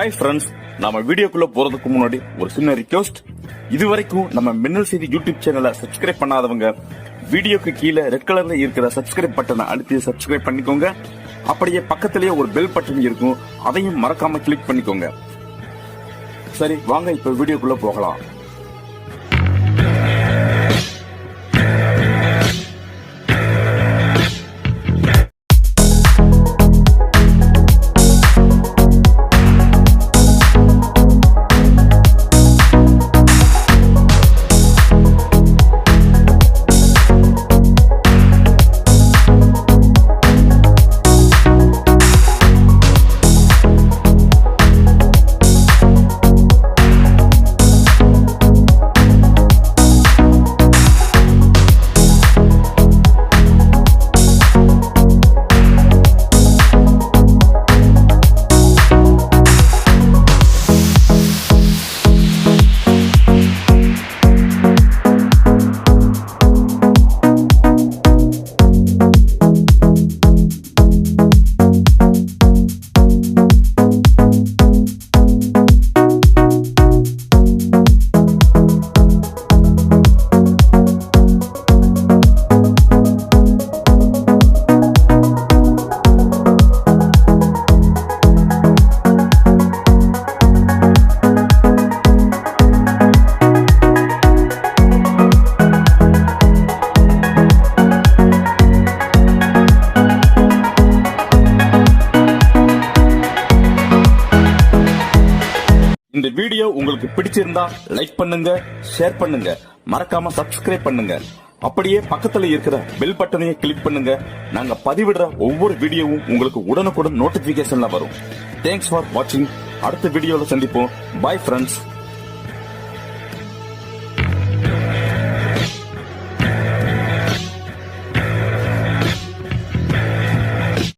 Hi friends, நம்ம வீடியோக்குள்ள போறதுக்கு முன்னாடி ஒரு சின்ன ரிக்வெஸ்ட். இதுவரைக்கும் நம்ம மின்னல் செய்தி யூடியூப் சேனலை சப்ஸ்கிரைப் பண்ணாதவங்க வீடியோக்கு கீழே ரெட் கலர்ல இருக்கிற சப்ஸ்கிரைப் பட்டனை அழுத்தி சப்ஸ்கிரைப் பண்ணிக்கோங்க. அப்படியே பக்கத்திலேயே ஒரு பெல் பட்டன் இருக்கும், அதையும் மறக்காம கிளிக் பண்ணிக்கோங்க. சரி வாங்க இப்ப வீடியோக்குள்ள போகலாம். இந்த வீடியோ உங்களுக்கு பிடிச்சிருந்தா லைக் பண்ணுங்க, ஷேர் பண்ணுங்க, மறக்காம சப்ஸ்கிரைப் பண்ணுங்க. அப்படியே பக்கத்துல இருக்கிற பெல் பட்டனையும் கிளிக் பண்ணுங்க. நாங்க பதிவிடுற ஒவ்வொரு வீடியோவும் உங்களுக்கு உடனுக்குடன் நோட்டிபிகேஷன்ல வரும். தேங்க்ஸ் ஃபார் வாட்சிங். அடுத்த வீடியோல சந்திப்போம். Bye friends.